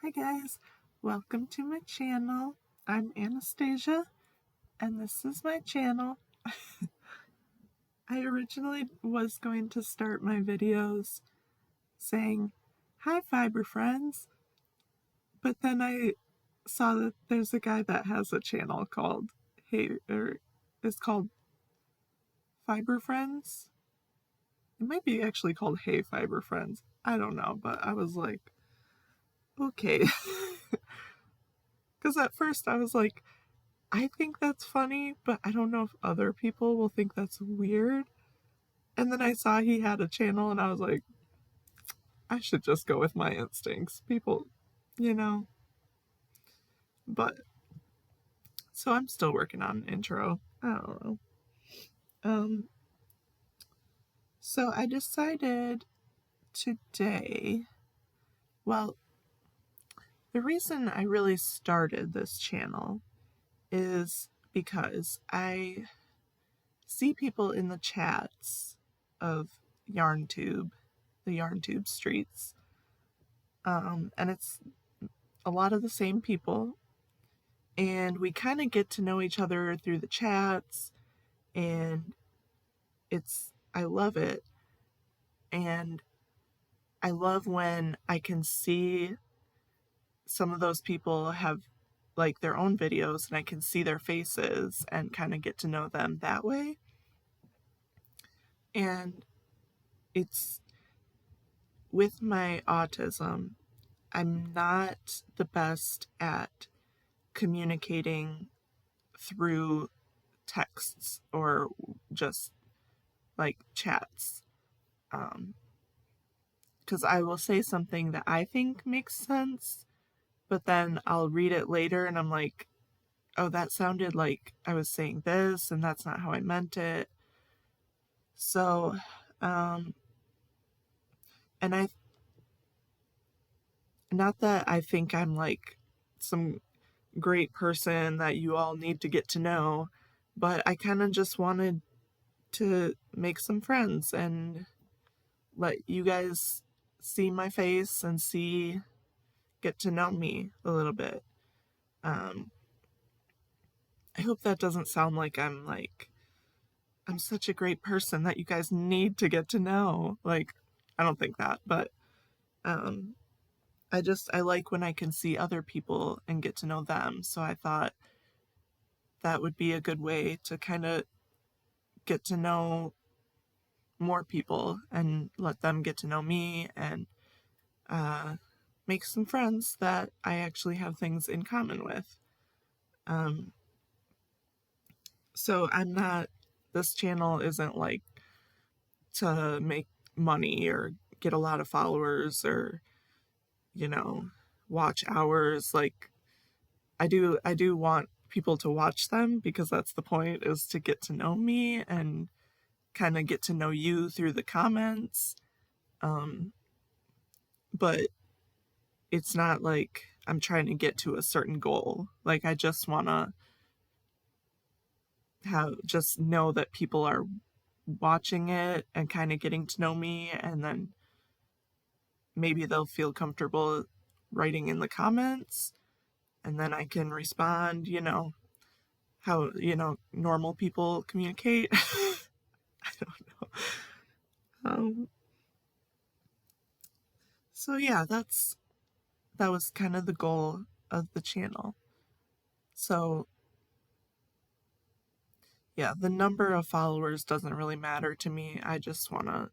Hi guys, welcome to my channel. I'm Anastasia and this is my channel. I originally was going to start my videos saying, "Hi fiber friends," but then I saw that there's a guy that has a channel called it's called Fiber Friends. It might be actually called Hey Fiber Friends. I don't know, but I was like, okay. Because at first I was like, I think that's funny, but I don't know if other people will think that's weird. And then I saw he had a channel and I was like, I should just go with my instincts. People, you know. But so I'm still working on an intro. I don't know. So I decided today, well, the reason I really started this channel is because I see people in the chats of YarnTube, the YarnTube streets, and it's a lot of the same people, and we kind of get to know each other through the chats, and I love it, and I love when I can see some of those people have like their own videos and I can see their faces and kind of get to know them that way. And it's with my autism, I'm not the best at communicating through texts or just like chats. Because I will say something that I think makes sense, but then I'll read it later and I'm like, oh, that sounded like I was saying this and that's not how I meant it. So, and not that I think I'm like some great person that you all need to get to know, but I kind of just wanted to make some friends and let you guys see my face and get to know me a little bit. I hope that doesn't sound like I'm such a great person that you guys need to get to know. Like, I don't think that, but I like when I can see other people and get to know them. So I thought that would be a good way to kind of get to know more people and let them get to know me and make some friends that I actually have things in common with. So this channel isn't like to make money or get a lot of followers or, you know, watch hours. Like I do want people to watch them because that's the point, is to get to know me and kind of get to know you through the comments. But it's not like I'm trying to get to a certain goal. Like I just want to just know that people are watching it and kind of getting to know me, and then maybe they'll feel comfortable writing in the comments and then I can respond, how, normal people communicate. I don't know. So yeah, that was kind of the goal of the channel. So yeah, the number of followers doesn't really matter to me. I just want to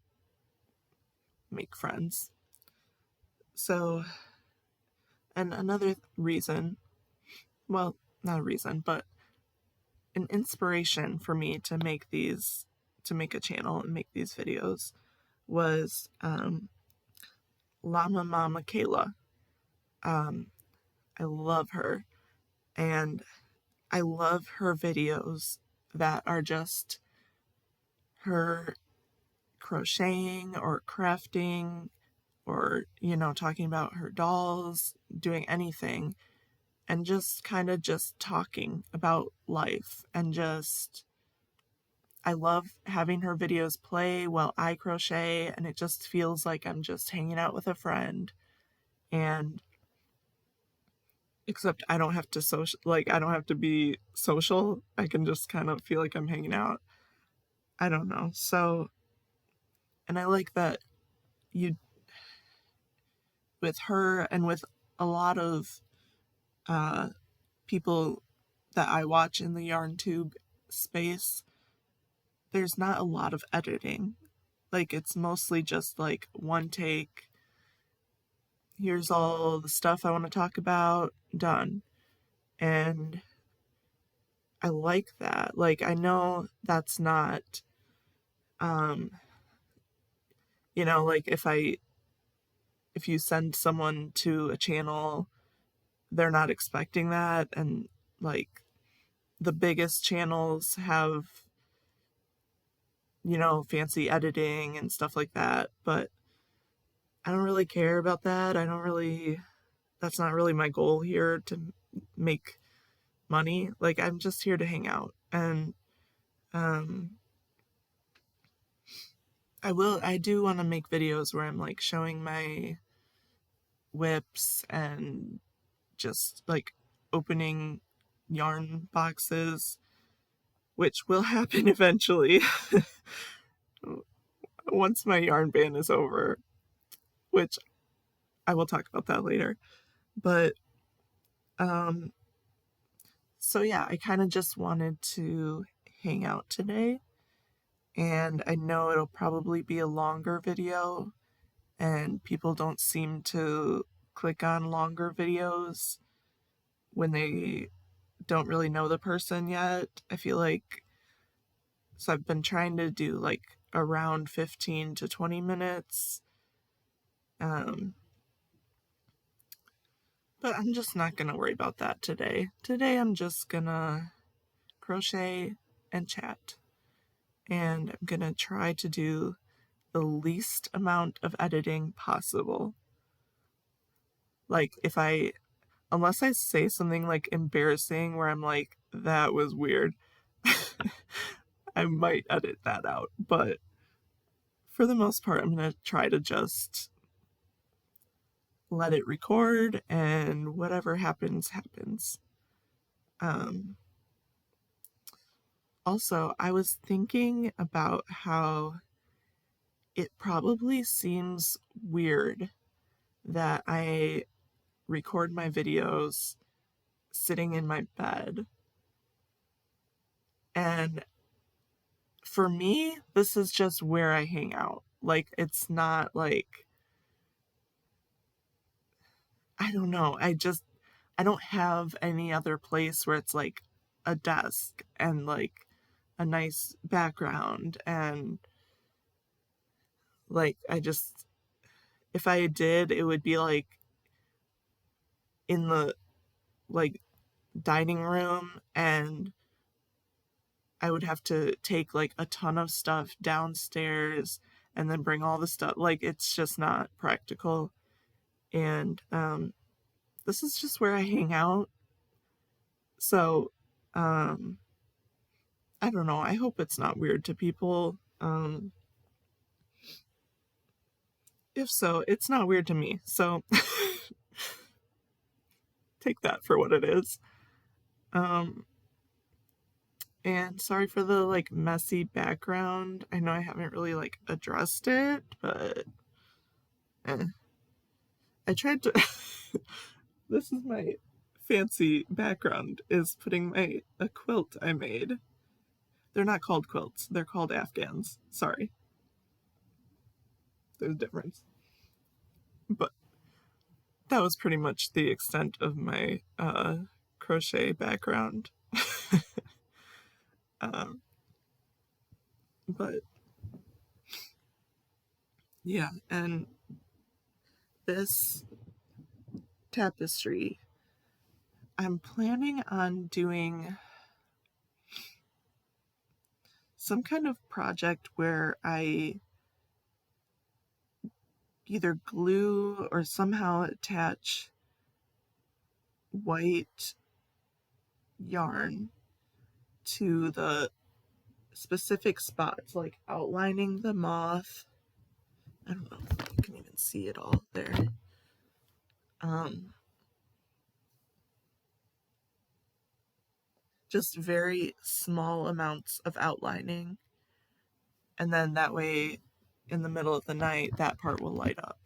make friends. So, and another reason, well, not a reason, but an inspiration for me to make a channel and make these videos was Llama Mama Kayla. I love her, and I love her videos that are just her crocheting or crafting or, talking about her dolls, doing anything, and just kind of just talking about life. And I love having her videos play while I crochet, and it just feels like I'm just hanging out with a friend. And except I don't have to I don't have to be social. I can just kind of feel like I'm hanging out. I don't know. So, and I like that you, with her and with a lot of uh, people that I watch in the yarn tube space, there's not a lot of editing. Like, it's mostly just like one take. Here's all the stuff I want to talk about, done. And I like that. Like, I know that's not, um, like if you send someone to a channel, they're not expecting that. And like, the biggest channels have, fancy editing and stuff like that. But I don't really care about that. That's not really my goal here to make money. Like, I'm just here to hang out. And um, I do want to make videos where I'm like showing my whips and just like opening yarn boxes, which will happen eventually once my yarn ban is over, which I will talk about that later. But um so yeah, I kind of just wanted to hang out today, and I know it'll probably be a longer video, and people don't seem to click on longer videos when they don't really know the person yet. I feel like, so I've been trying to do like around 15 to 20 minutes. Um, but I'm just not going to worry about that today. Today I'm just going to crochet and chat. And I'm going to try to do the least amount of editing possible. Like, unless I say something like embarrassing where I'm like, that was weird, I might edit that out. But for the most part, I'm going to try to just let it record, and whatever happens, happens. Also, I was thinking about how it probably seems weird that I record my videos sitting in my bed. And for me, this is just where I hang out. Like, it's not like, I don't know. I don't have any other place where it's like a desk and like a nice background. And like, if I did, it would be like in the like dining room, and I would have to take like a ton of stuff downstairs and then bring all the stuff. Like, it's just not practical. And this is just where I hang out. So I don't know. I hope it's not weird to people. If so, it's not weird to me. So take that for what it is. And sorry for the like messy background. I know I haven't really like addressed it, but I tried to. This is my fancy background, is putting a quilt I made. They're not called quilts, they're called Afghans. Sorry. There's a difference. But that was pretty much the extent of my crochet background. um, but yeah, and this tapestry, I'm planning on doing some kind of project where I either glue or somehow attach white yarn to the specific spots, like outlining the moth. I don't know if you can even see it all there. just very small amounts of outlining. And then that way, in the middle of the night, that part will light up.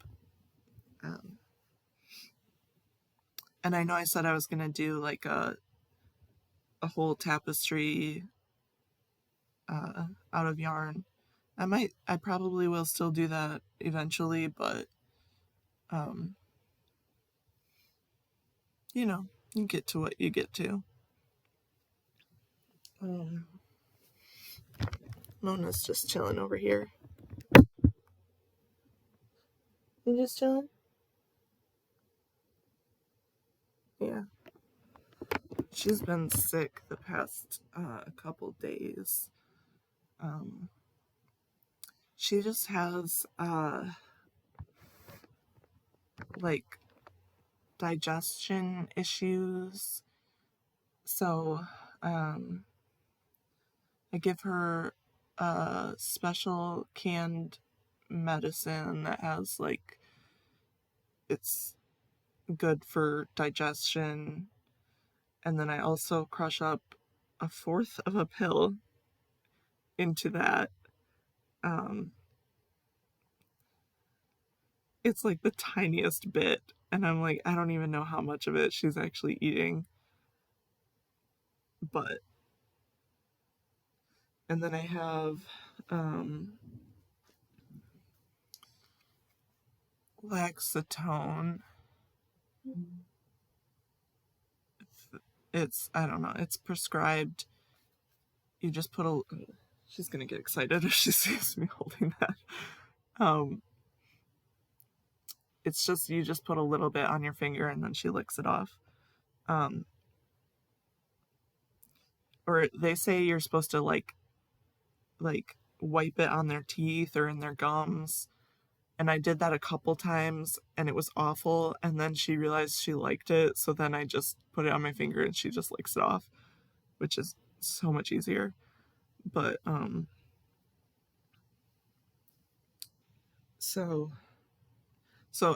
And I know I said I was going to do like a whole tapestry out of yarn. I probably will still do that eventually, but you get to what you get to. Mona's just chilling over here. You just chilling? Yeah. She's been sick the past couple days. She just has like digestion issues. So I give her a special canned medicine that has like, it's good for digestion. And then I also crush up a fourth of a pill into that. It's like the tiniest bit. And I'm like, I don't even know how much of it she's actually eating. But, and then I have Laxatone. I don't know, it's prescribed. You just put she's gonna get excited if she sees me holding that. It's just, you just put a little bit on your finger and then she licks it off. Or they say you're supposed to like wipe it on their teeth or in their gums. And I did that a couple times and it was awful. And then she realized she liked it. So then I just put it on my finger and she just licks it off, which is so much easier. But, so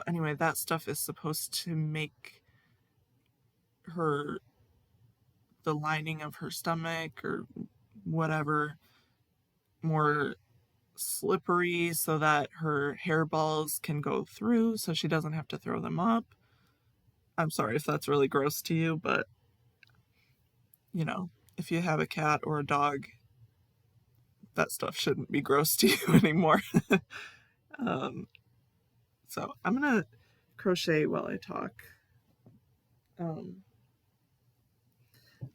anyway, that stuff is supposed to make the lining of her stomach or whatever more slippery so that her hairballs can go through so she doesn't have to throw them up. I'm sorry if that's really gross to you, but if you have a cat or a dog, that stuff shouldn't be gross to you anymore. So I'm gonna crochet while I talk.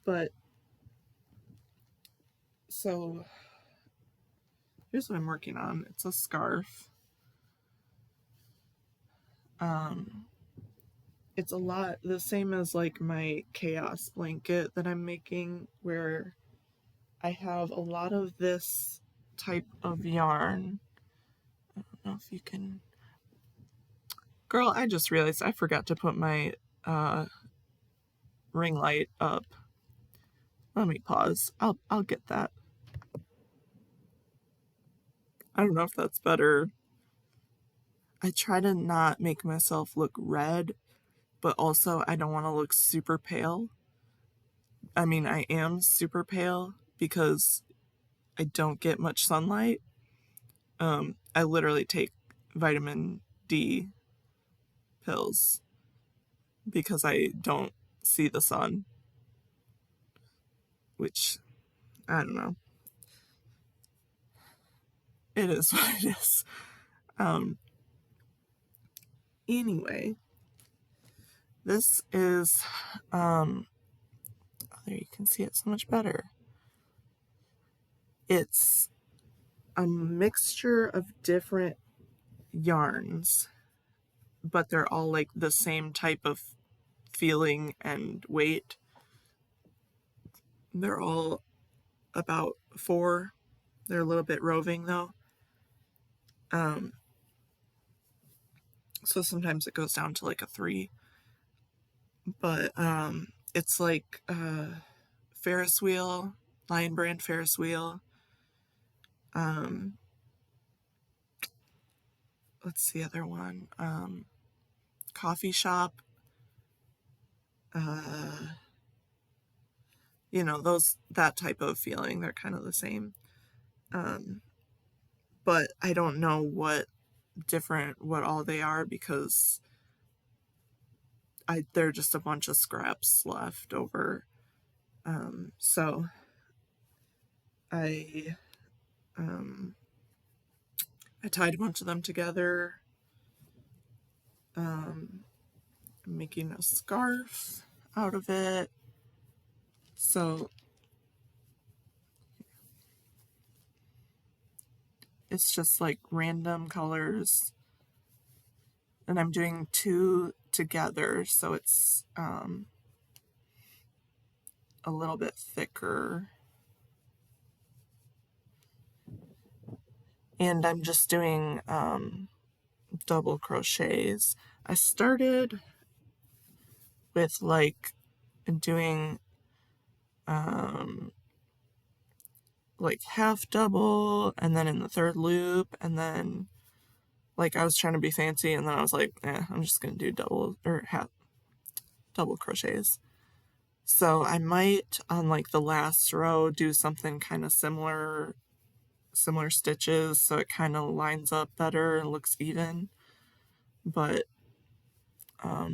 But so here's what I'm working on. It's a scarf. It's a lot the same as like my chaos blanket that I'm making, where I have a lot of this type of yarn. I don't know if you can. Girl, I just realized I forgot to put my ring light up. Let me pause. I'll get that. I don't know if that's better. I try to not make myself look red, but also I don't want to look super pale. I mean, I am super pale because I don't get much sunlight. I literally take vitamin D pills because I don't see the sun, which, I don't know. It is what it is. Anyway, this is, there you can see it so much better. It's a mixture of different yarns, but they're all like the same type of feeling and weight. They're all about 4. They're a little bit roving though. So sometimes it goes down to like a 3. But it's like Ferris wheel, Lion Brand Ferris wheel. What's the other one? Coffee shop. you know, that type of feeling. They're kind of the same. But I don't know what all they are, because they're just a bunch of scraps left over. So I um, I tied a bunch of them together, making a scarf out of it. So it's just like random colors, and I'm doing 2 together, so it's a little bit thicker. And I'm just doing double crochets. I started with like doing like half double, and then in the third loop, and then like I was trying to be fancy, and then I was like, I'm just gonna do double or half double crochets. So I might, on like the last row, do something kind of similar stitches, so it kind of lines up better and looks even. But I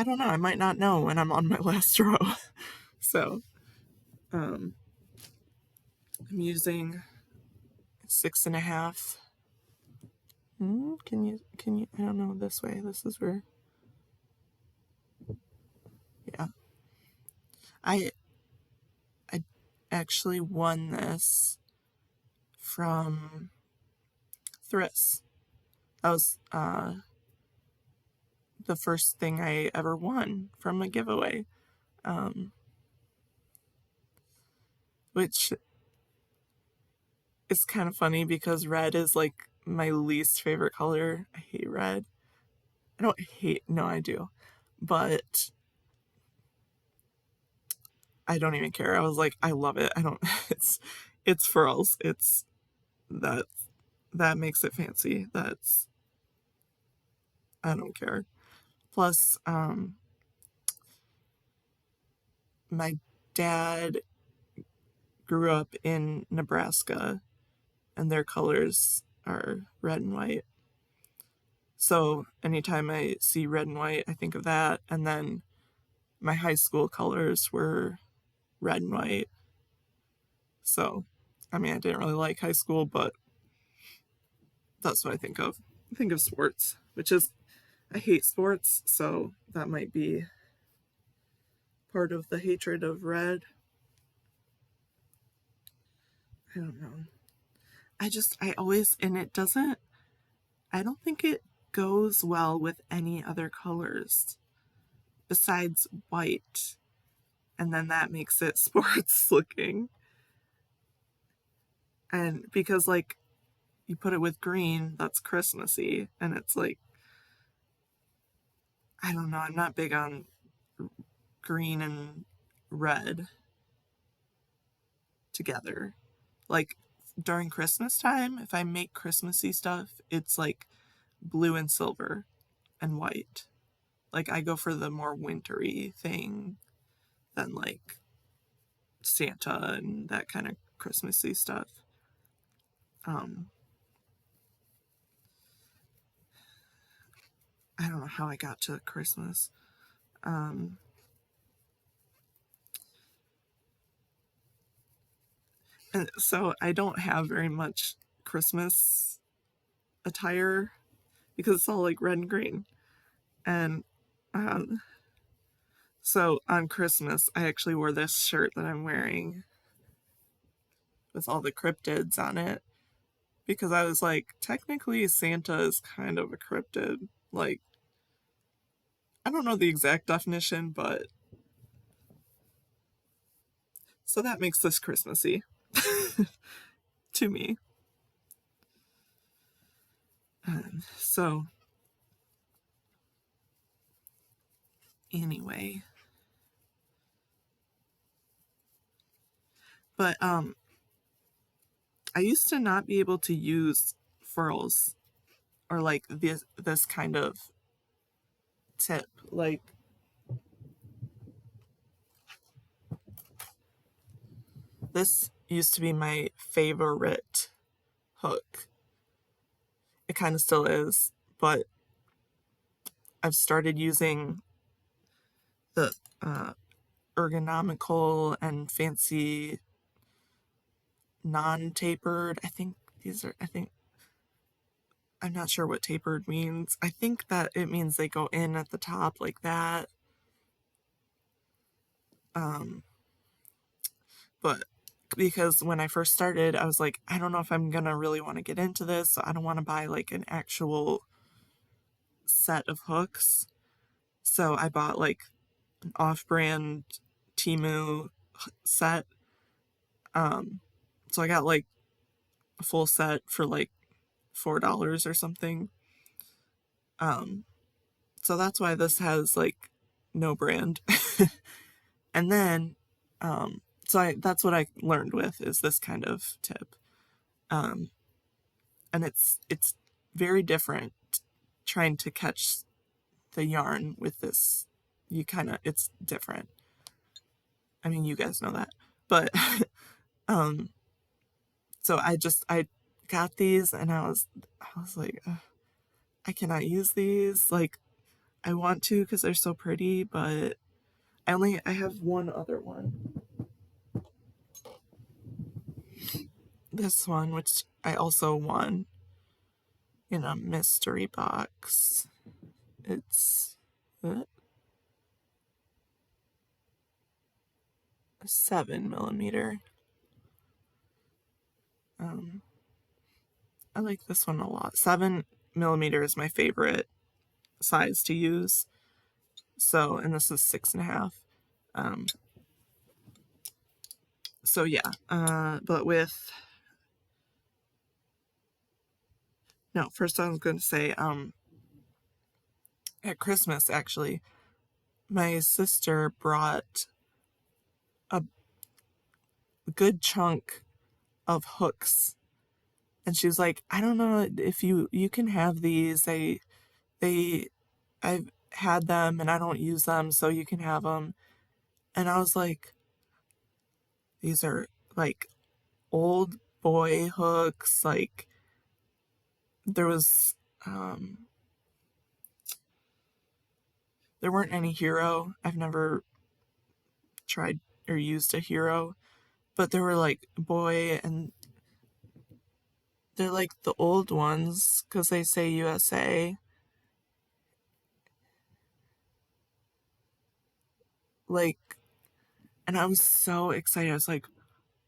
don't know, I might not know when I'm on my last row. So I'm using 6.5. Can you, I don't know, this way, this is where, yeah. I actually won this from Thryss. That was the first thing I ever won from a giveaway, which is kind of funny because red is like my least favorite color. I hate red. I don't hate, no, I do, but I don't even care. I was like, I love it. I don't, it's furls. It's that, that makes it fancy. I don't care. Plus, my dad grew up in Nebraska, and their colors are red and white. So anytime I see red and white, I think of that. And then my high school colors were red and white. So, I mean, I didn't really like high school, but that's what I think of. I think of sports, which is, I hate sports, so that might be part of the hatred of red. I don't know. I always, and it doesn't, I don't think it goes well with any other colors besides white. And then that makes it sports looking. And because, like, you put it with green, that's Christmassy. And it's like, I don't know, I'm not big on green and red together. Like, during Christmas time, if I make Christmassy stuff, it's like blue and silver and white. Like, I go for the more wintry thing than like Santa and that kind of Christmassy stuff. I don't know how I got to Christmas. And so I don't have very much Christmas attire because it's all like red and green. And um, so on Christmas, I actually wore this shirt that I'm wearing with all the cryptids on it, because I was like, technically, Santa is kind of a cryptid. Like, I don't know the exact definition, but so that makes this Christmassy to me. So, anyway, but I used to not be able to use furls or like this kind of tip. Like, This used to be my favorite hook. It kind of still is, but I've started using the ergonomical and fancy non-tapered. I'm not sure what tapered means. I think that it means they go in at the top like that. But because when I first started, I was like, I don't know if I'm gonna really want to get into this. So I don't want to buy like an actual set of hooks. So I bought like an off-brand Temu set. So I got like a full set for like $4 or something. So that's why this has like no brand. And then, that's what I learned with is this kind of tip. And it's very different trying to catch the yarn with this. It's different. I mean, you guys know that. But, so I got these and I was like, I cannot use these. Like, I want to because they're so pretty, but I have one other one. This one, which I also won in a mystery box. It's a 7mm. I like this one a lot. 7mm is my favorite size to use. So, and this is 6.5. So yeah, but no, first I was going to say, at Christmas, actually, my sister brought a good chunk of hooks, and she was like, I don't know if you can have these. I've had them and I don't use them, so you can have them. And I was like, these are like old boy hooks. Like there was, there weren't any hero. I've never tried or used a hero, but there were like boy, and they're like the old ones because they say USA. Like, and I was so excited. I was like,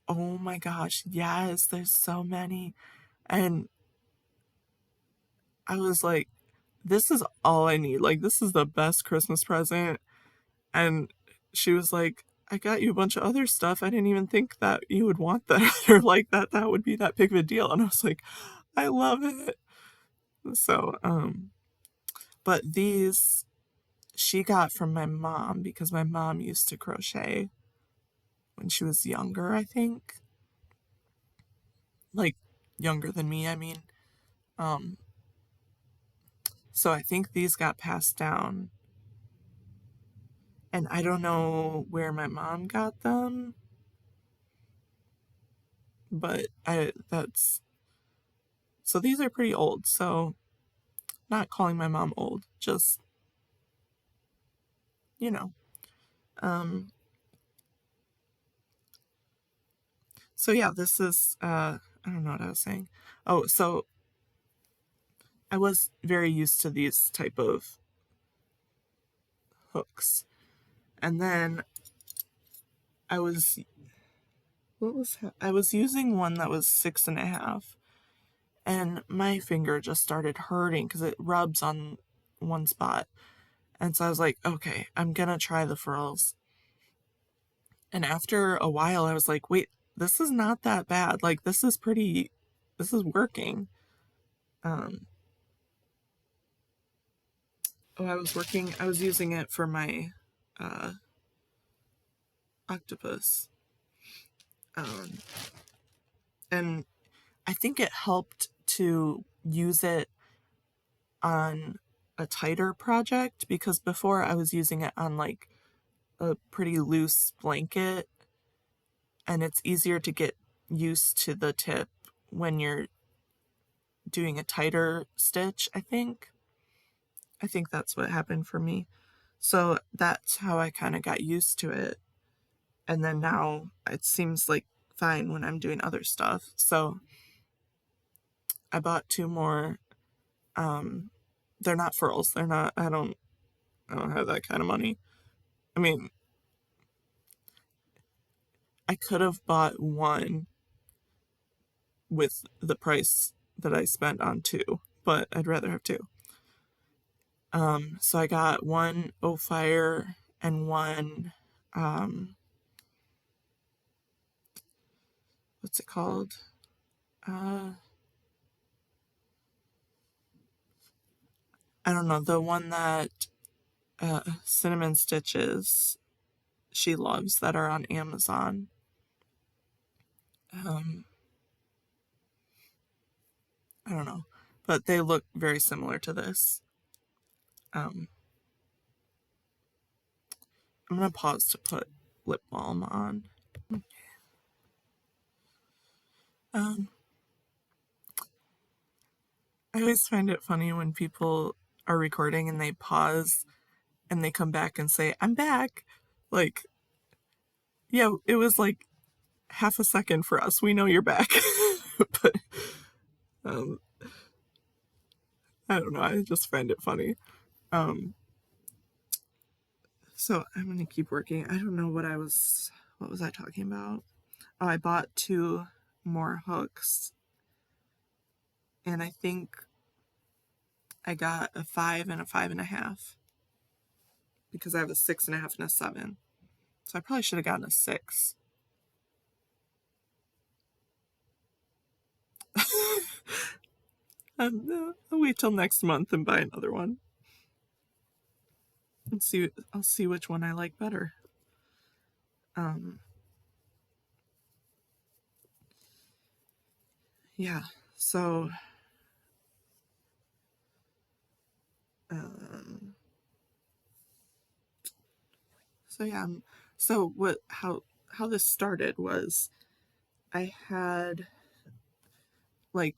oh my gosh, yes, there's so many. And I was like, this is all I need. Like, this is the best Christmas present. And she was like, I got you a bunch of other stuff. I didn't even think that you would want that or like that would be that big of a deal. And I was like, I love it. So, but these she got from my mom because my mom used to crochet when she was younger, I think. Like younger than me, I mean. So I think these got passed down. And I don't know where my mom got them, but so these are pretty old. So not calling my mom old, just, you know. So yeah, this is, I don't know what I was saying. Oh, so I was very used to these type of hooks. And then I was, I was using one that was 6.5, and my finger just started hurting because it rubs on one spot. And so I was like, okay, I'm gonna try the furls. And after a while, I was like, wait, this is not that bad. Like, this is working. I was using it for my octopus. And I think it helped to use it on a tighter project because before I was using it on like a pretty loose blanket and it's easier to get used to the tip when you're doing a tighter stitch, I think. I think that's what happened for me. So that's how I kind of got used to it. And then now it seems like fine when I'm doing other stuff. So I bought 2 more. They're not furls. They're not, I don't have that kind of money. I mean, I could have bought one with the price that I spent on 2, but I'd rather have 2. So I got one Fire and one, what's it called? I don't know, the one that Cinnamon Stitches she loves that are on Amazon. I don't know, but they look very similar to this. Um, I'm gonna pause to put lip balm on. Um, I always find it funny when people are recording and they pause and they come back and say, "I'm back." Like, yeah, it was like half a second for us. We know you're back. But um, I don't know. I just find it funny. Um, so I'm going to keep working. I don't know what was I talking about? Oh, I bought 2 more hooks. And I think I got a 5 and a 5.5 because I have a 6.5 and a 7. So I probably should have gotten a 6. I'll wait till next month and buy another one. And see, I'll see which one I like better. Yeah. So, um, so yeah. So what? How this started was I had like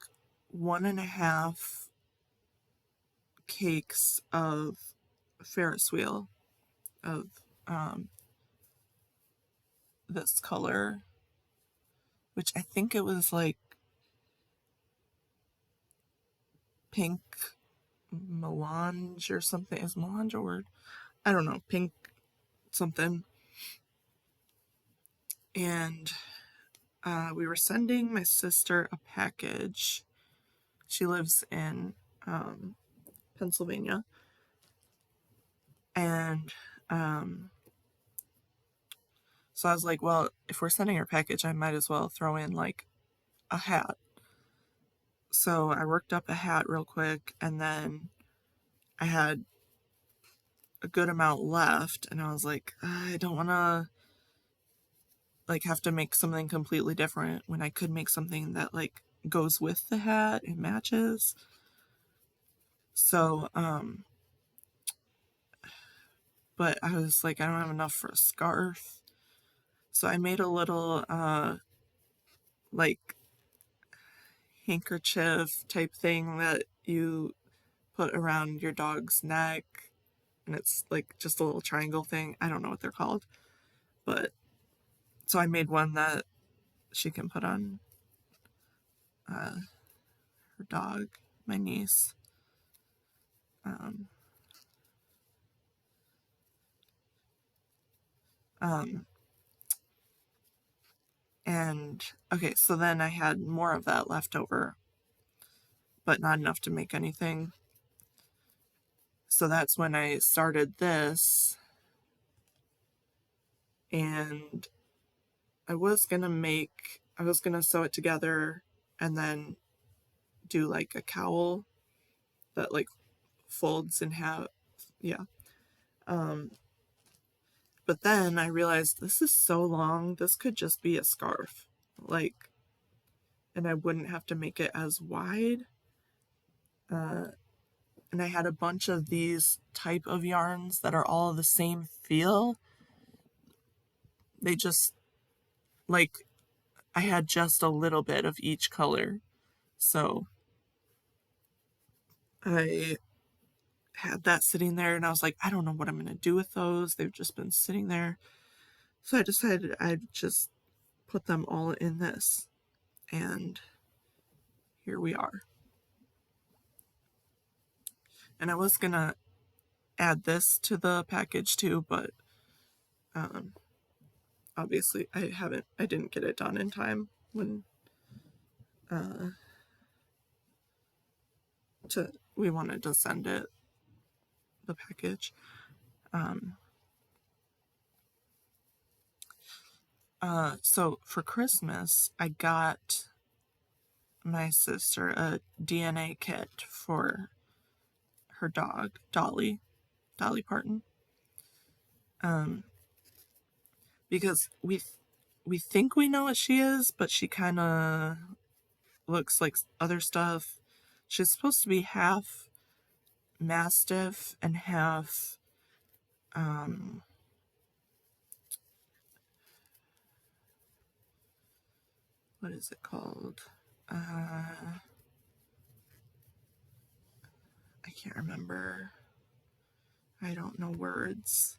1.5 cakes of Ferris wheel of um, this color, which I think it was like pink melange or something. Is melange a word? I don't know. Pink something. And we were sending my sister a package. She lives in Pennsylvania. And so I was like, well, if we're sending her a package, I might as well throw in like a hat. So I worked up a hat real quick, and then I had a good amount left, and I was like, I don't want to like have to make something completely different when I could make something that like goes with the hat and matches. So but I was like, I don't have enough for a scarf. So I made a little like handkerchief type thing that you put around your dog's neck, and it's like just a little triangle thing. I don't know what they're called, but so I made one that she can put on her dog, my niece. Um, um, and okay, so then I had more of that left over, but not enough to make anything. So that's when I started this, and I was gonna sew it together and then do like a cowl that like folds in half. Yeah. Um, but then I realized this is so long, this could just be a scarf. Like, and I wouldn't have to make it as wide. And I had a bunch of these type of yarns that are all the same feel. They just like, I had just a little bit of each color. So I had that sitting there, and I was like, I don't know what I'm going to do with those. They've just been sitting there. So I decided I'd just put them all in this. And here we are. And I was going to add this to the package too, but obviously I didn't get it done in time when we wanted to send it, the package. So for Christmas, I got my sister a DNA kit for her dog, Dolly Parton. Because we think we know what she is, but she kind of looks like other stuff. She's supposed to be half Mastiff and half what is it called? I can't remember. I don't know words.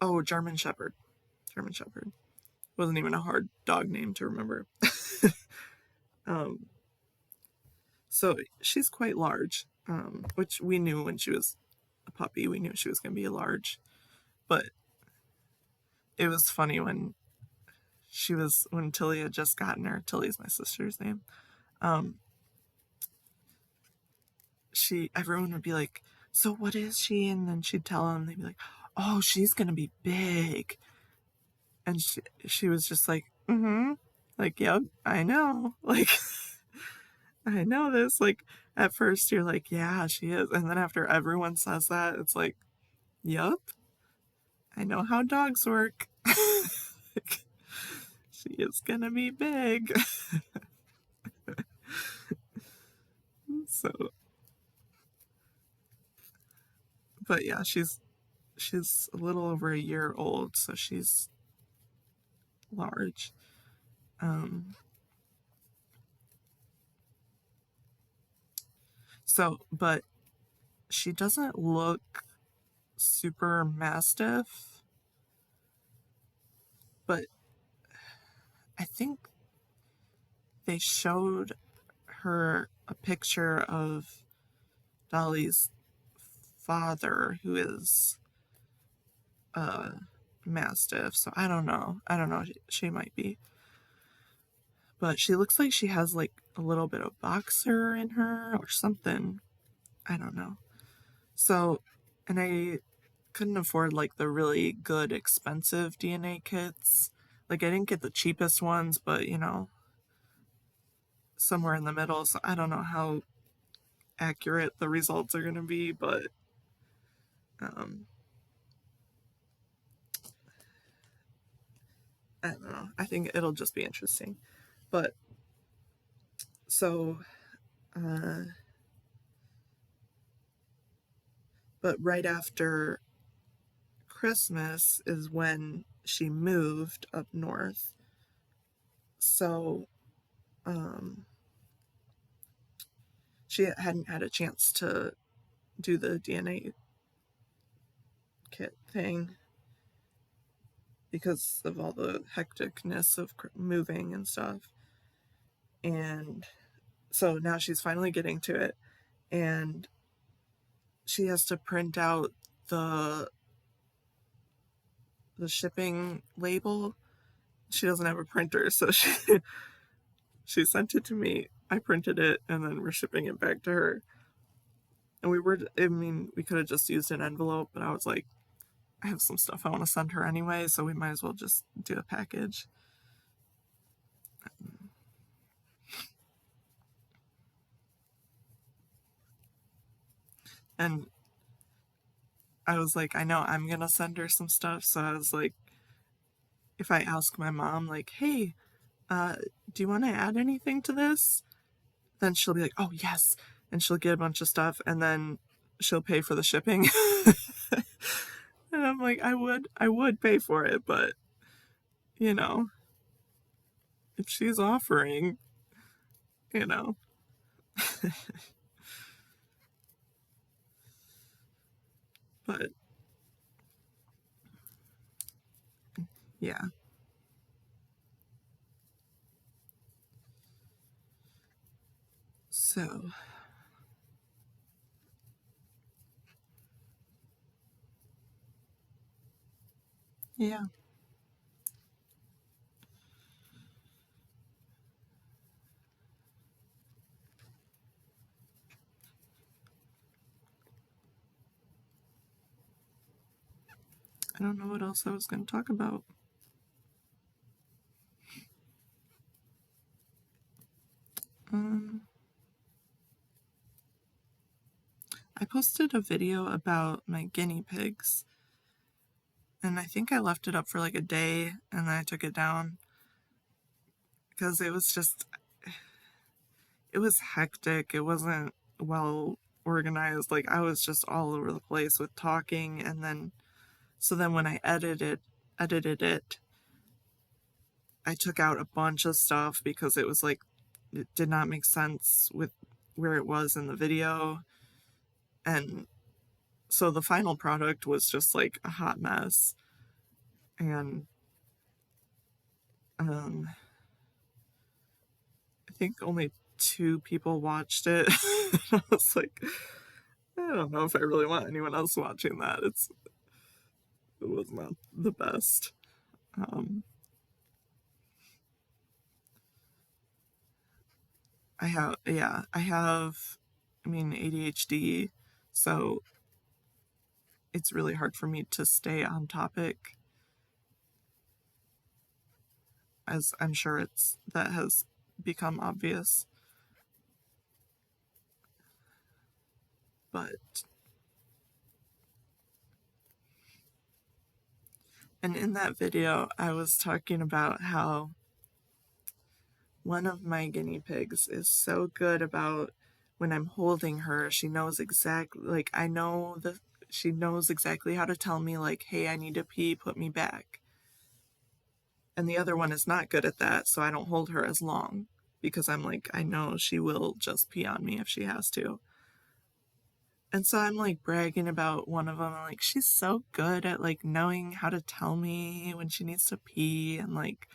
Oh, German Shepherd. German Shepherd. Wasn't even a hard dog name to remember. So she's quite large, which we knew when she was a puppy. We knew she was going to be large. But it was funny when Tilly had just gotten her. Tilly's my sister's name. Everyone would be like, so what is she? And then she'd tell them, they'd be like, oh, she's going to be big. And she was just like, like, yep, I know. Like, I know this. Like, at first you're like, yeah, she is. And then after everyone says that, it's like, yep, I know how dogs work. She is going to be big. So, but yeah, she's a little over a year old, so she's large. But she doesn't look super mastiff, but I think they showed her a picture of Dolly's father, who is a mastiff. So I don't know. She might be. But she looks like she has like a little bit of boxer in her or something. I don't know. So, and I couldn't afford like the really good expensive DNA kits. Like I didn't get the cheapest ones, but somewhere in the middle. So I don't know how accurate the results are going to be, but I don't know. I think it'll just be interesting. But so, but right after Christmas is when she moved up north. So, she hadn't had a chance to do the DNA kit thing because of all the hecticness of moving and stuff. And so now she's finally getting to it, and she has to print out the shipping label. She doesn't have a printer, so she sent it to me. I printed it, and then we're shipping it back to her. And we could have just used an envelope, but I was like, I have some stuff I want to send her anyway, so we might as well just do a package. And I was like, I know I'm gonna send her some stuff, so I was like, if I ask my mom, like, hey, do you want to add anything to this? Then she'll be like, oh, yes. And she'll get a bunch of stuff, and then she'll pay for the shipping. And I'm like, I would pay for it, but you know, if she's offering, you know. But yeah. So, yeah. I don't know what else I was going to talk about. Um, I posted a video about my guinea pigs, and I think I left it up for like a day and then I took it down because it was hectic. It wasn't well organized. Like I was just all over the place with talking, and then so then when I edited it, I took out a bunch of stuff because it was like it did not make sense with where it was in the video. And so the final product was just like a hot mess. And um I think only two people watched it. I was like, I don't know if I really want anyone else watching that. It was not the best. Um, I mean, ADHD, so it's really hard for me to stay on topic, as I'm sure that has become obvious. But, and in that video, I was talking about how one of my guinea pigs is so good about when I'm holding her, she knows exactly, like, she knows exactly how to tell me, like, hey, I need to pee, put me back. And the other one is not good at that, so I don't hold her as long because I'm like, I know she will just pee on me if she has to. And so I'm like bragging about one of them. I'm like, she's so good at like knowing how to tell me when she needs to pee, and like,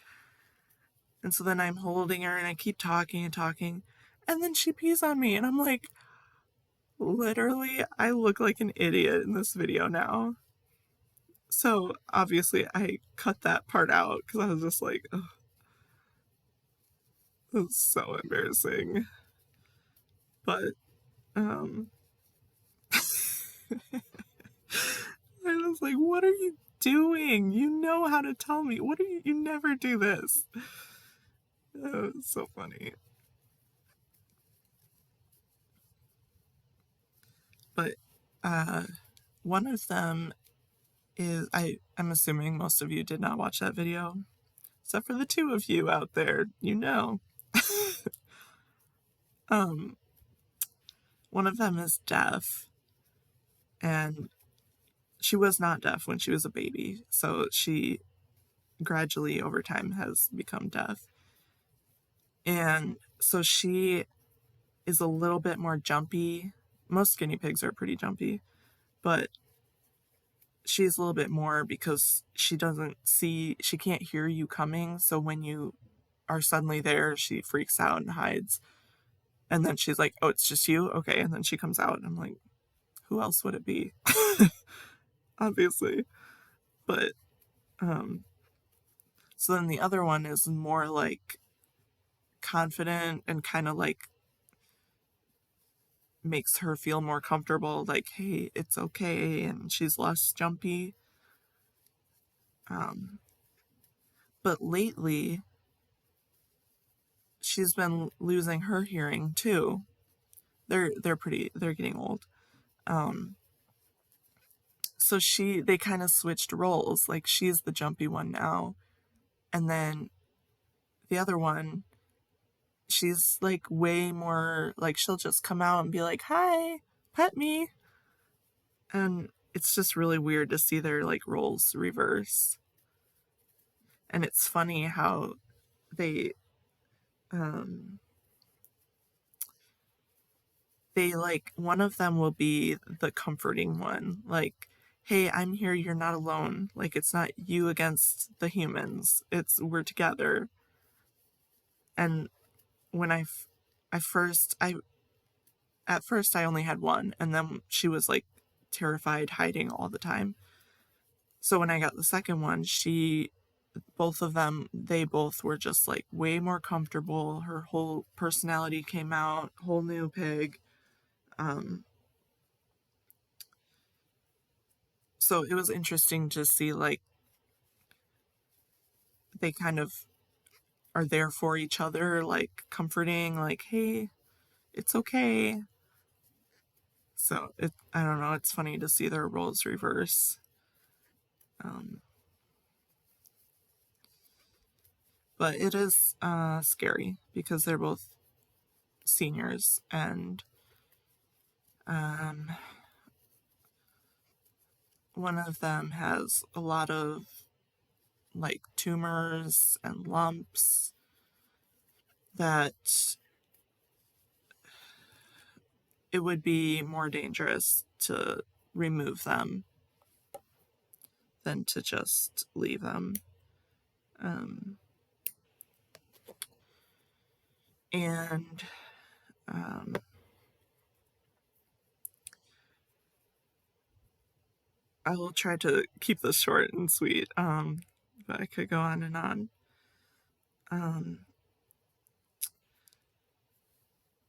and so then I'm holding her and I keep talking and talking, and then she pees on me, and I'm like, literally, I look like an idiot in this video now. So obviously, I cut that part out because I was just like, oh, it's so embarrassing. But um, I was like, what are you doing? You know how to tell me. What are you? You never do this. Oh, it's so funny. But uh, one of them is I'm assuming most of you did not watch that video, except for the two of you out there. You know, um, one of them is deaf, and she was not deaf when she was a baby, so she gradually over time has become deaf, and so she is a little bit more jumpy. Most guinea pigs are pretty jumpy, but she's a little bit more because she can't hear you coming. So when you are suddenly there, she freaks out and hides. And then she's like, oh, it's just you? Okay. And then she comes out, and I'm like, who else would it be? Obviously. But, so then the other one is more like confident and kind of like makes her feel more comfortable, like, hey, it's okay, and she's less jumpy. Um, but lately, she's been losing her hearing too. They're getting old. Um, so they kind of switched roles. Like she's the jumpy one now, and then the other one, she's like way more like she'll just come out and be like, "Hi, pet me," and it's just really weird to see their like roles reverse. And it's funny how they um they like one of them will be the comforting one, like, hey, I'm here, you're not alone, like it's not you against the humans, it's we're together. And when I first I at first I only had one, and then she was like terrified, hiding all the time. So when I got the second one, she both of them, they both were just like way more comfortable. Her whole personality came out, whole new pig. um so it was interesting to see like they kind of are there for each other, like comforting, like, hey, it's okay. So I don't know, it's funny to see their roles reverse. um but it is scary because they're both seniors, and um one of them has a lot of like tumors and lumps that it would be more dangerous to remove them than to just leave them. Um, and um, I will try to keep this short and sweet, but I could go on and on. Um,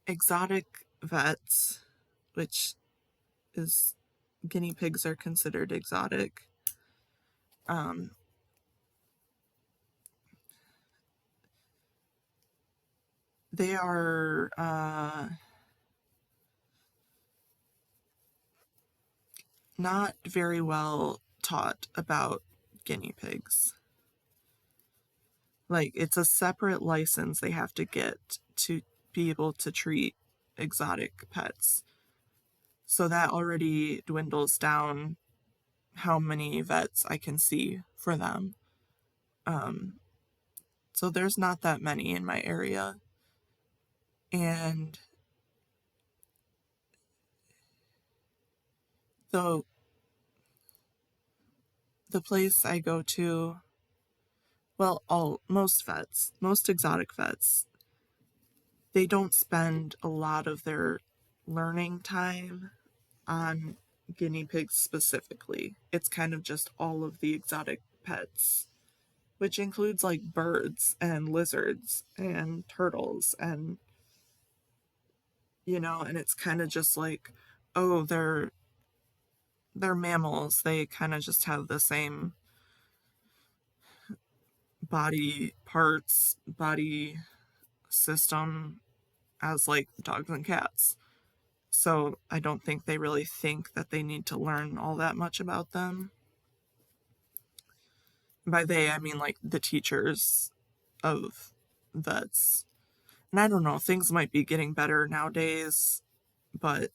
Exotic vets, which is guinea pigs are considered exotic. Um, they are not very well taught about guinea pigs. Like, it's a separate license they have to get to be able to treat exotic pets. So that already dwindles down how many vets I can see for them. Um, so there's not that many in my area. And the the place I go to, well, most exotic vets, they don't spend a lot of their learning time on guinea pigs specifically. It's kind of just all of the exotic pets, which includes like birds and lizards and turtles, and and it's kind of just like, oh, they're mammals. They kind of just have the same body parts, body system as like dogs and cats. So I don't think they really think that they need to learn all that much about them. By they, I mean like the teachers of vets. And I don't know, things might be getting better nowadays, but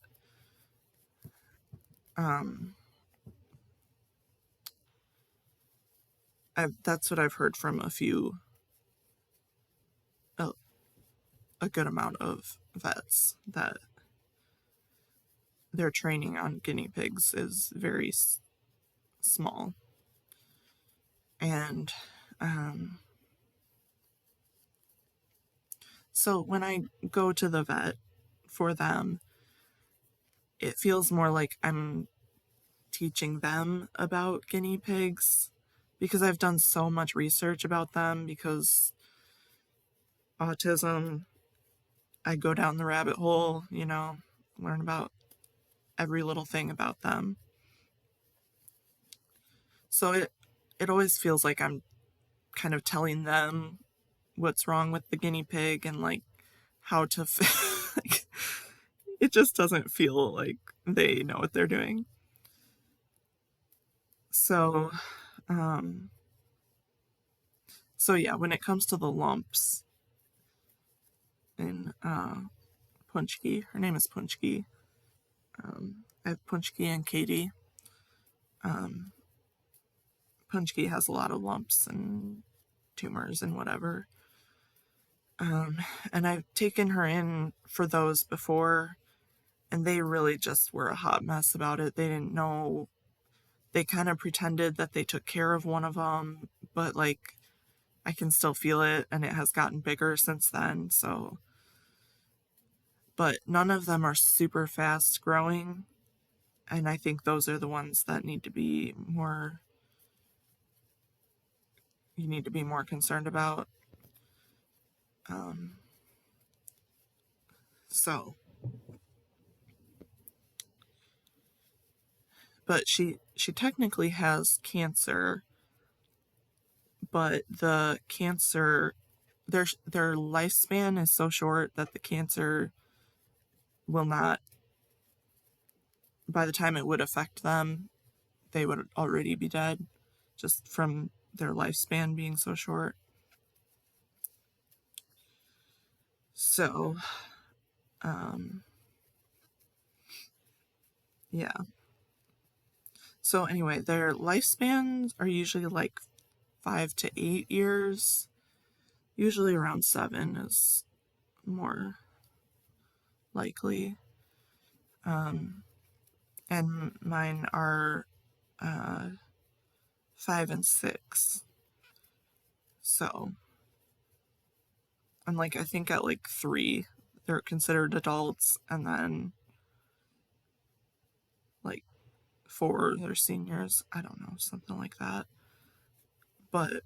um, that's what I've heard from a, a good amount of vets, that their training on guinea pigs is very small. And so when I go to the vet for them, it feels more like I'm teaching them about guinea pigs because I've done so much research about them, because autism, I go down the rabbit hole, learn about every little thing about them. So it always feels like I'm kind of telling them what's wrong with the guinea pig and like how to like, it just doesn't feel like they know what they're doing. So um so yeah, when it comes to the lumps in Punchki, her name is Punchki. I have Punchki and Katie. Punchki has a lot of lumps and tumors and whatever. And I've taken her in for those before, and they really just were a hot mess about it. They didn't know. They kind of pretended that they took care of one of them, but like I can still feel it, and it has gotten bigger since then. So, but none of them are super fast growing, and I think those are the ones that need to be more. You need to be more concerned about. Um, so, but she technically has cancer, but the cancer their lifespan is so short that the cancer will not, by the time it would affect them, they would already be dead just from their lifespan being so short. So, um, yeah. So, anyway, their lifespans are usually like 5 to 8 years. Usually around 7 is more likely. And mine are uh, 5 and 6. So, and like, I think at like 3, they're considered adults, and then like 4, they're seniors. I don't know, something like that. But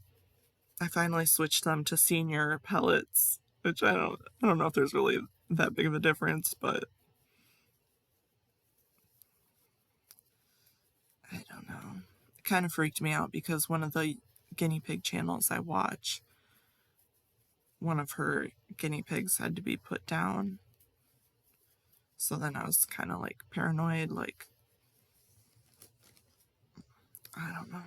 I finally switched them to senior pellets, which I don't know if there's really that big of a difference, but I don't know. It kind of freaked me out because one of the guinea pig channels I watch, one of her guinea pigs had to be put down. So then I was kind of like paranoid, like, I don't know.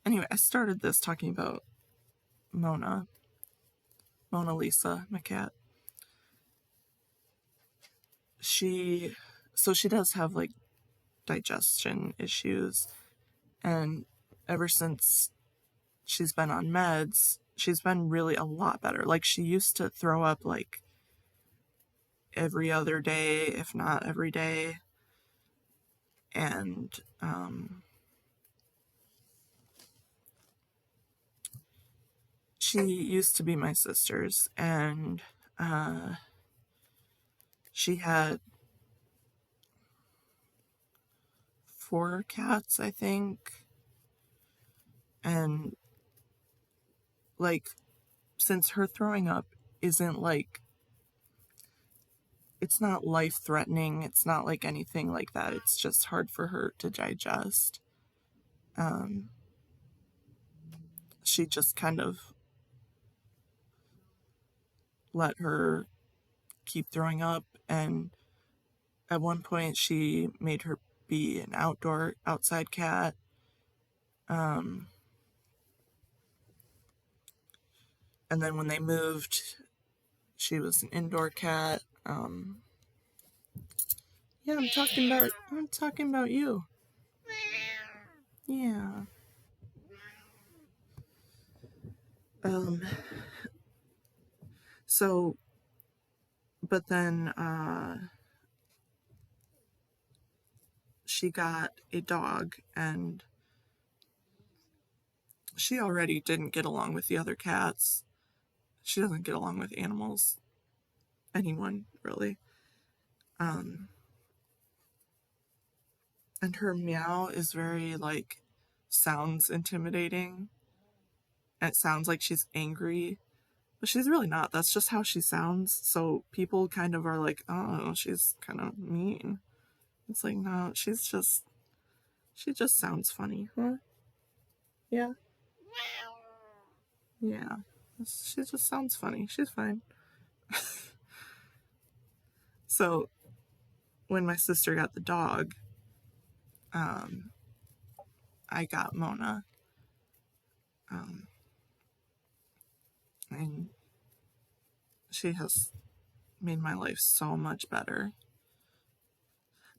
Anyway, I started this talking about Mona Lisa, my cat. She, so she does have like digestion issues, and ever since she's been on meds, she's been really a lot better. Like, she used to throw up like every other day, if not every day. And she used to be my sister's, and she had 4 cats, I think. And like, since her throwing up isn't like, it's not life threatening, it's not like anything like that, it's just hard for her to digest. She just kind of let her keep throwing up, and at one point she made her be an outside cat. And then when they moved, she was an indoor cat. Yeah, I'm talking about you. Yeah. Um so but then she got a dog, and she already didn't get along with the other cats. She doesn't get along with animals, anyone really. And her meow is very like, sounds intimidating. It sounds like she's angry, but she's really not. That's just how she sounds. So people kind of are like, oh, she's kind of mean. It's like, no, she just sounds funny. Huh? Yeah. Yeah. She just sounds funny. She's fine. So when my sister got the dog, I got Mona. Um, and she has made my life so much better.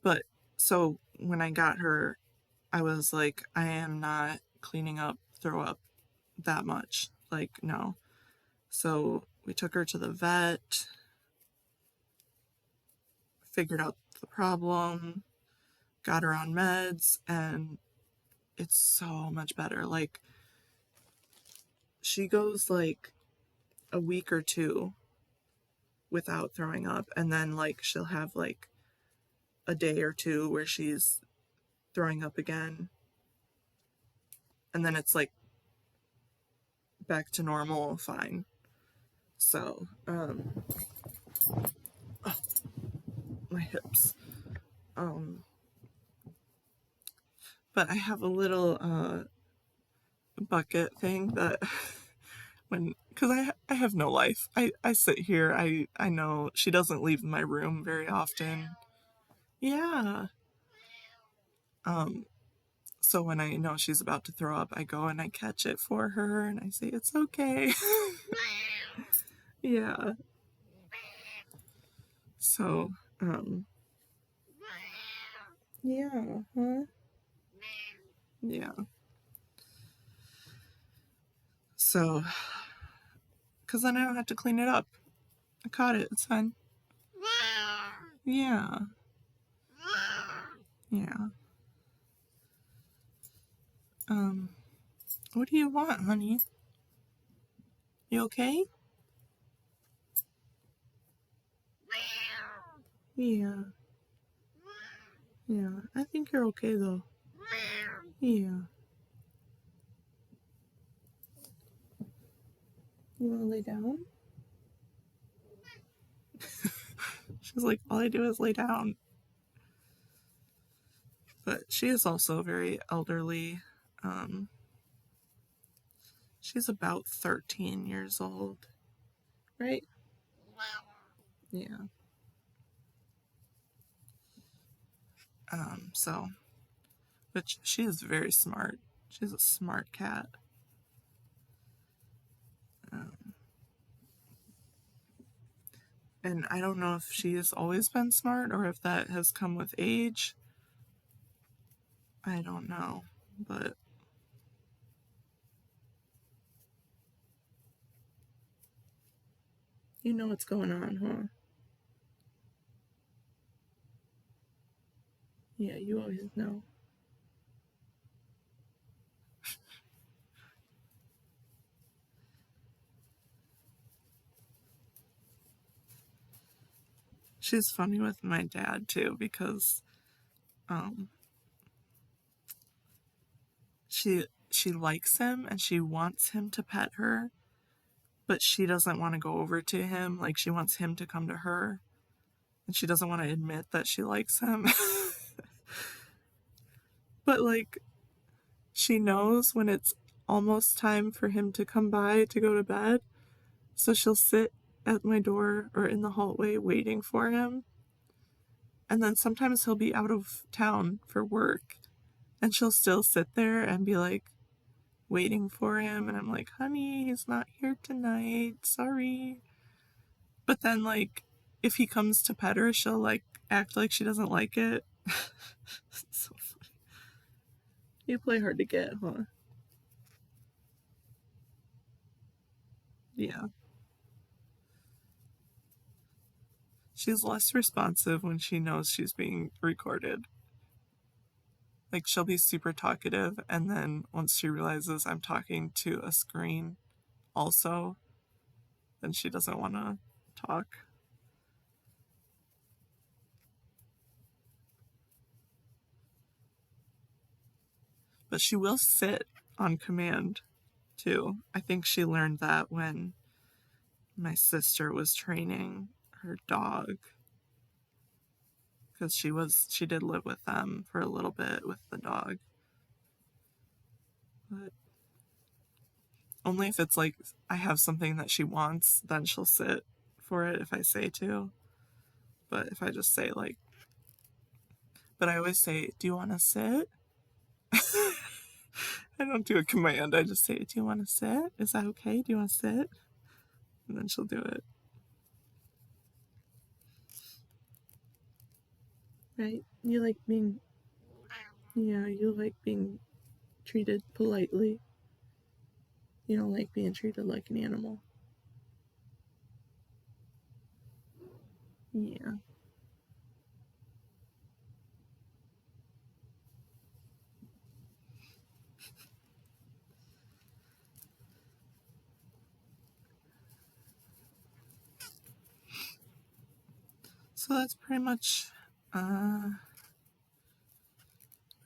But so when I got her, I was like, I am not cleaning up throw up that much. Like, no. So we took her to the vet, figured out the problem, got her on meds, and it's so much better. Like, she goes like a week or two without throwing up, and then like she'll have like a day or two where she's throwing up again, and then it's like back to normal, fine. So, my hips. But I have a little bucket thing that because I have no life. I sit here. I know she doesn't leave my room very often. Yeah. So when I know she's about to throw up, I go and I catch it for her and I say it's okay. Yeah. So, yeah, huh? Yeah. So, because then I don't have to clean it up. I caught it. It's fine. Yeah. Yeah. What do you want, honey? You okay? Yeah. Yeah. I think you're okay though. Yeah. You want to lay down? She's like, all I do is lay down. But she is also very elderly. Um, she's about 13 years old, right? Yeah. So, but she is very smart. She's a smart cat. And I don't know if she has always been smart or if that has come with age. I don't know. But you know what's going on, huh? Yeah, you always know. She's funny with my dad too because um she likes him and she wants him to pet her, but she doesn't want to go over to him. Like she wants him to come to her, and she doesn't want to admit that she likes him. But like she knows when it's almost time for him to come by to go to bed, so she'll sit at my door or in the hallway waiting for him. And then sometimes he'll be out of town for work, and she'll still sit there and be like waiting for him, and I'm like, honey, he's not here tonight, sorry. But then like if he comes to pet her, she'll like act like she doesn't like it. So funny. You play hard to get, huh? Yeah. She's less responsive when she knows she's being recorded. Like she'll be super talkative, and then once she realizes I'm talking to a screen also, then she doesn't want to talk. But she will sit on command too. I think she learned that when my sister was training her dog, because she did live with them for a little bit with the dog. But only if it's like I have something that she wants, then she'll sit for it if I say to. But if I just say like, but I always say, do you want to sit? I don't do a command. I just say, do you want to sit? Is that okay? Do you want to sit? And then she'll do it. right? You like being, yeah, you like being treated politely. You don't like being treated like an animal. Yeah. So that's pretty much what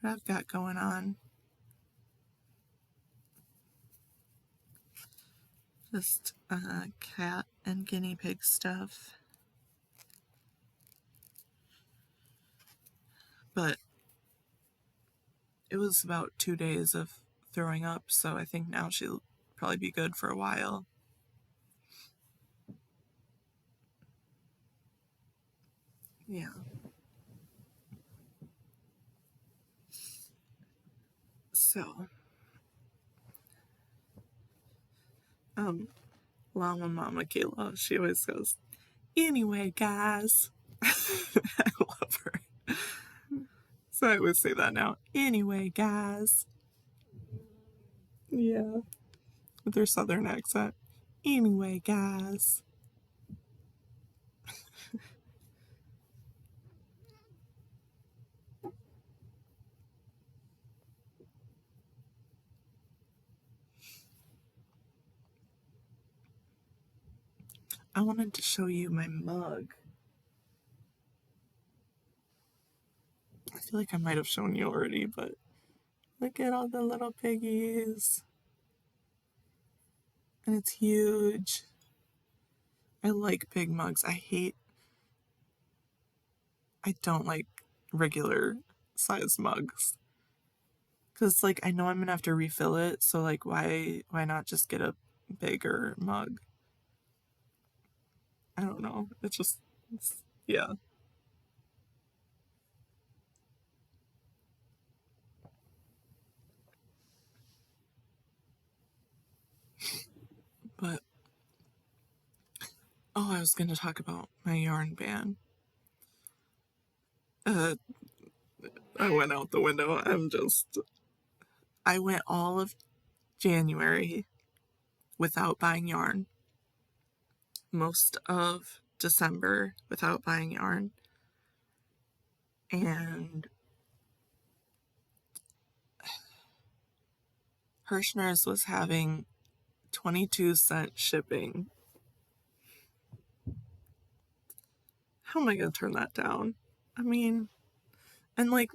I've got going on. Just cat and guinea pig stuff. But it was about 2 days of throwing up, so I think now she'll probably be good for a while. Yeah. So, Llama Mama Kayla, she always goes, anyway, guys. I love her. So I always say that now. Anyway, guys. Yeah. With her southern accent. Anyway, guys. I wanted to show you my mug. I feel like I might have shown you already, but look at all the little piggies. And it's huge. I like big mugs. I don't like regular size mugs. Cause like I know I'm gonna have to refill it, so like why not just get a bigger mug? I don't know. Yeah. But oh, I was gonna talk about my yarn ban. Uh, I went out the window. I went all of January without buying yarn, most of December without buying yarn, and Hirschner's was having 22-cent shipping. How am I going to turn that down? I mean, and like,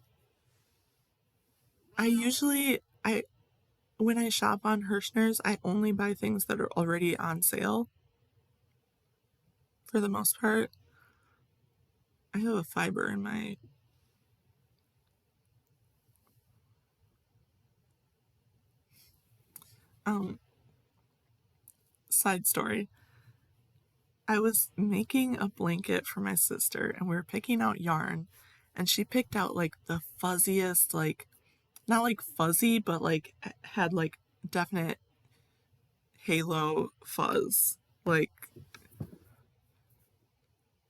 I when I shop on Hirschner's, I only buy things that are already on sale for the most part. I have a fiber in my. Um, Side story. I was making a blanket for my sister and we were picking out yarn, and she picked out like the fuzziest, like, not like fuzzy, but like had like definite halo fuzz. Like,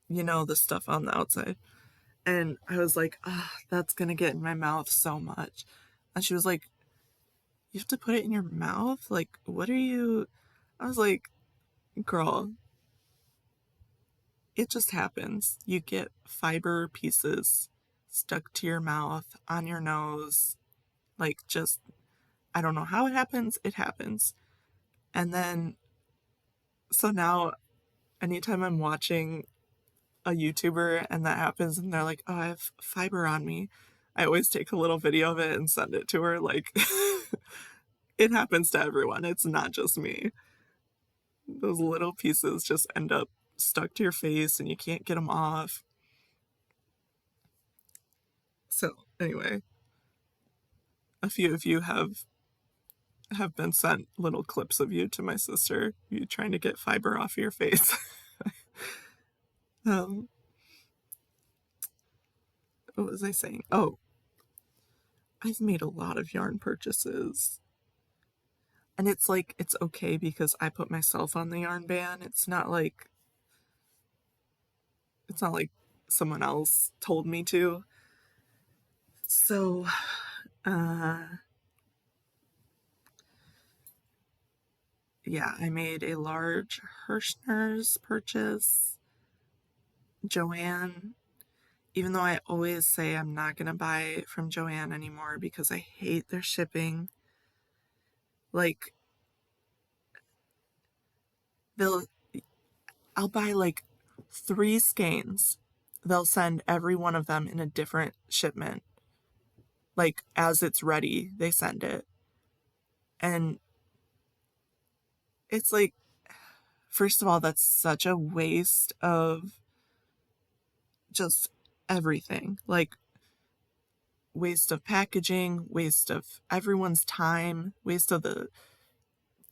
the stuff on the outside. And I was like, ah, that's gonna get in my mouth so much. And she was like, you have to put it in your mouth? Like, what are you? I was like, girl, it just happens. You get fiber pieces stuck to your mouth, on your nose. Like, just, I don't know how it happens. It happens. And then, so now, anytime I'm watching a YouTuber and that happens and they're like, oh, I have fiber on me, I always take a little video of it and send it to her. Like, it happens to everyone. It's not just me. Those little pieces just end up stuck to your face and you can't get them off. So, anyway, a few of you have been sent little clips of you to my sister, you trying to get fiber off your face. um, what was I saying? Oh, I've made a lot of yarn purchases. And it's like, it's okay because I put myself on the yarn ban. It's not like someone else told me to. So, yeah, I made a large Hirschner's purchase. Joanne, even though I always say I'm not going to buy from Joanne anymore because I hate their shipping. Like, they'll, I'll buy like 3 skeins. They'll send every one of them in a different shipment. Like, as it's ready, they send it. And it's like, first of all, that's such a waste of just everything. Like, waste of packaging, waste of everyone's time, waste of the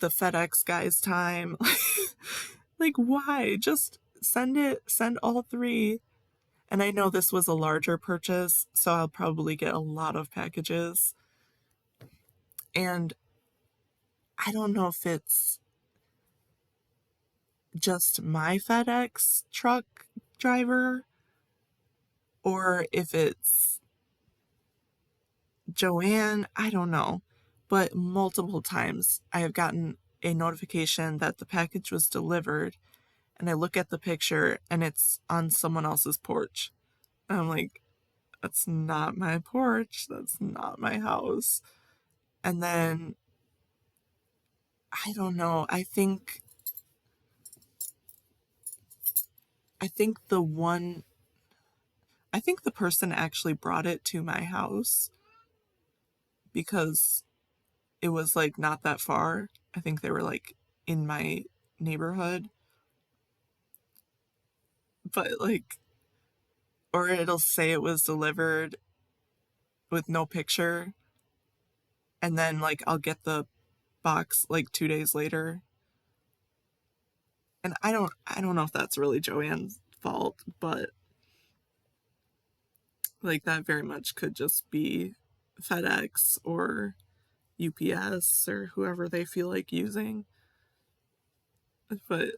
FedEx guy's time. Like, why? Just send all 3. And I know this was a larger purchase, so I'll probably get a lot of packages. And I don't know if it's just my FedEx truck driver or if it's Joanne. I don't know. But multiple times I have gotten a notification that the package was delivered, and I look at the picture and it's on someone else's porch. And I'm like, that's not my porch. That's not my house. And then I don't know. I think the person actually brought it to my house because it was like not that far. I think they were like in my neighborhood. But like, or it'll say it was delivered with no picture, and then like I'll get the box like 2 days later. And I don't know if that's really Joanne's fault, but like that very much could just be FedEx or UPS or whoever they feel like using. But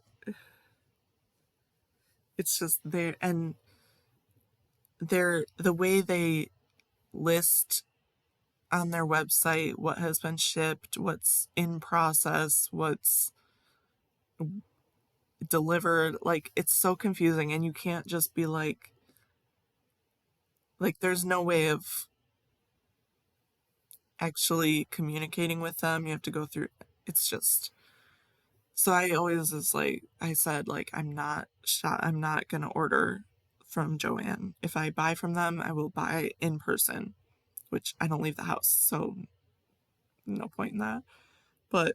it's just there, and the way they list on their website what has been shipped, what's in process, what's delivered, like it's so confusing, and you can't just be like there's no way of actually communicating with them. You have to go through, it's just, so I always is like, I said, like, I'm not gonna order from Joanne. If I buy from them, I will buy in person, which I don't leave the house, so no point in that. But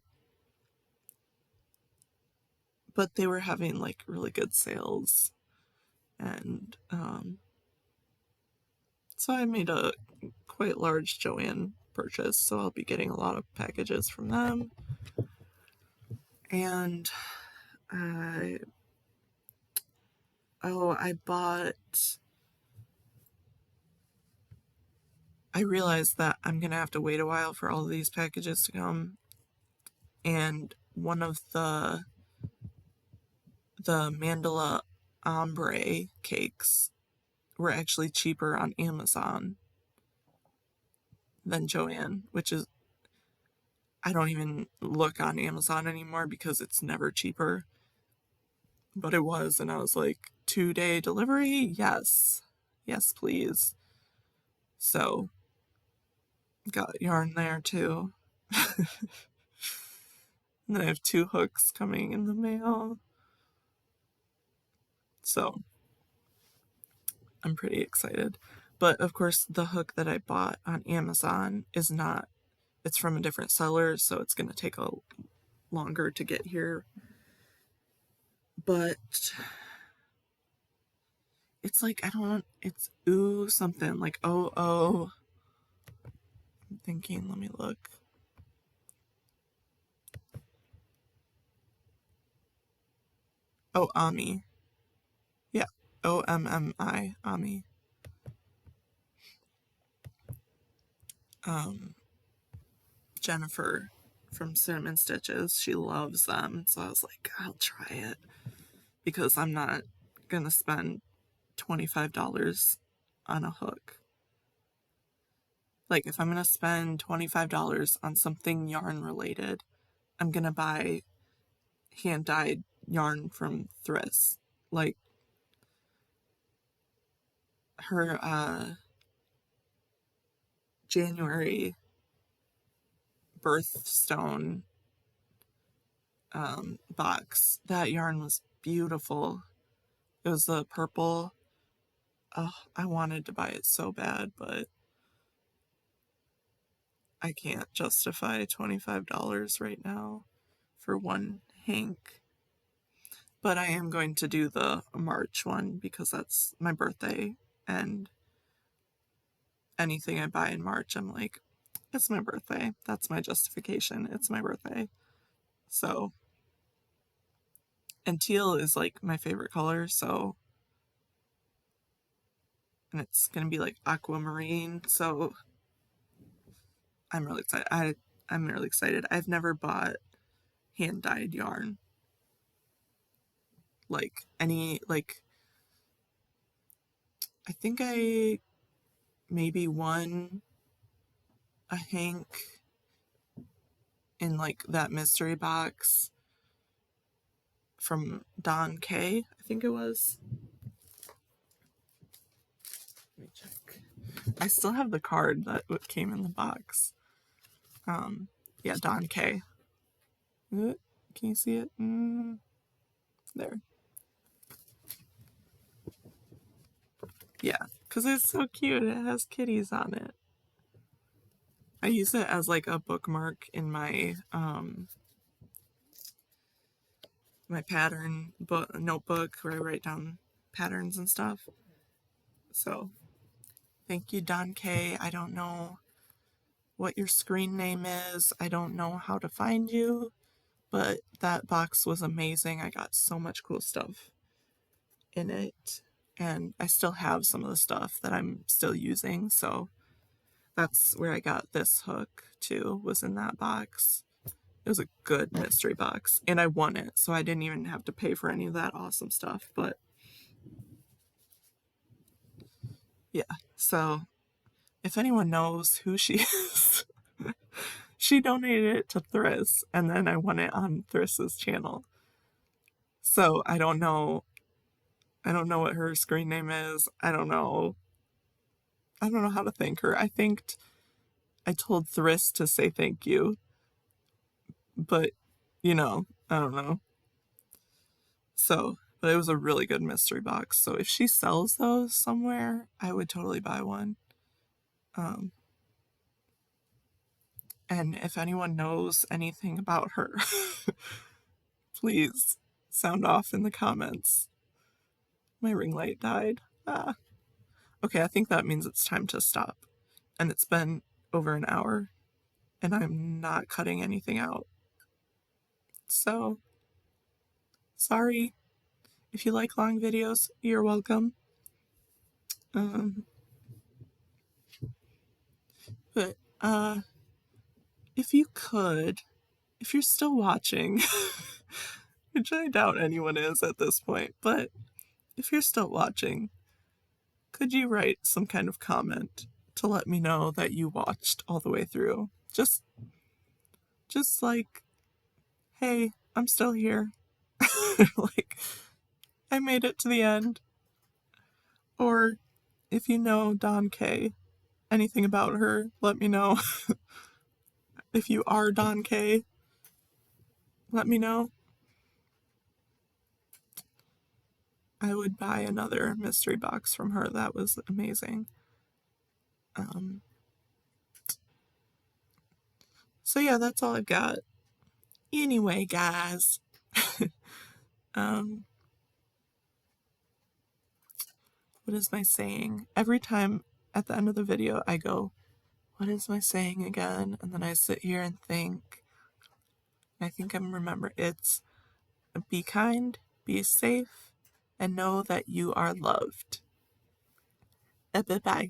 they were having like really good sales, and so I made a quite large Joanne purchase, so I'll be getting a lot of packages from them. And I I bought, I realized that I'm gonna have to wait a while for all of these packages to come, and one of the mandala ombre cakes were actually cheaper on Amazon than Joanne, which is, I don't even look on Amazon anymore because it's never cheaper. But it was, and I was like, 2-day delivery? Yes. Yes, please. So, got yarn there too. And then I have 2 hooks coming in the mail. So, I'm pretty excited. But of course, the hook that I bought on Amazon is not, it's from a different seller, so it's going to take a longer to get here. But it's like, I don't, it's ooh something, like oh. I'm thinking, let me look. Oh, Ami. Yeah. OMMI, Ami. Um, Jennifer from Cinnamon Stitches, she loves them. So I was like, I'll try it because I'm not going to spend $25 on a hook. Like, if I'm going to spend $25 on something yarn related, I'm going to buy hand-dyed yarn from Thryss. Like, her January birthstone box, that yarn was beautiful. It was the purple. Oh, I wanted to buy it so bad, but I can't justify $25 right now for one hank. But I am going to do the March one because that's my birthday, and anything I buy in March, I'm like, it's my birthday. That's my justification. It's my birthday. So, and teal is like my favorite color, so, and it's going to be like aquamarine, so I'm really excited. I'm really excited. I've never bought hand-dyed yarn. Like, any, like, I think I maybe won a hank in like that mystery box from Don K, I think it was. Let me check. I still have the card that came in the box. Yeah, Don K. Can you see it? There. Yeah, because it's so cute. It has kitties on it. I use it as like a bookmark in my my pattern notebook where I write down patterns and stuff. So thank you, Don K. I don't know what your screen name is. I don't know how to find you, but that box was amazing. I got so much cool stuff in it, and I still have some of the stuff that I'm still using, so that's where I got this hook too, was in that box. It was a good mystery box, and I won it, so I didn't even have to pay for any of that awesome stuff. But yeah, so if anyone knows who she is, she donated it to Thryss, and then I won it on Thryss's channel. So I don't know what her screen name is. I don't know how to thank her. I told Thryss to say thank you, but I don't know. So, but it was a really good mystery box. So if she sells those somewhere, I would totally buy one. And if anyone knows anything about her, please sound off in the comments. My ring light died. Okay, I think that means it's time to stop. And it's been over an hour, and I'm not cutting anything out. So, sorry. If you like long videos, you're welcome. But, if you're still watching, which I doubt anyone is at this point, but if you're still watching, could you write some kind of comment to let me know that you watched all the way through? Just like, hey, I'm still here. Like, I made it to the end. Or if you know Don K, anything about her, let me know. If you are Don K, let me know. I would buy another mystery box from her. That was amazing. So yeah, that's all I've got. Anyway, guys. What is my saying? Every time at the end of the video, I go, what is my saying again? And then I sit here and think. I think I'm remember it's be kind, be safe, and know that you are loved. Bye-bye.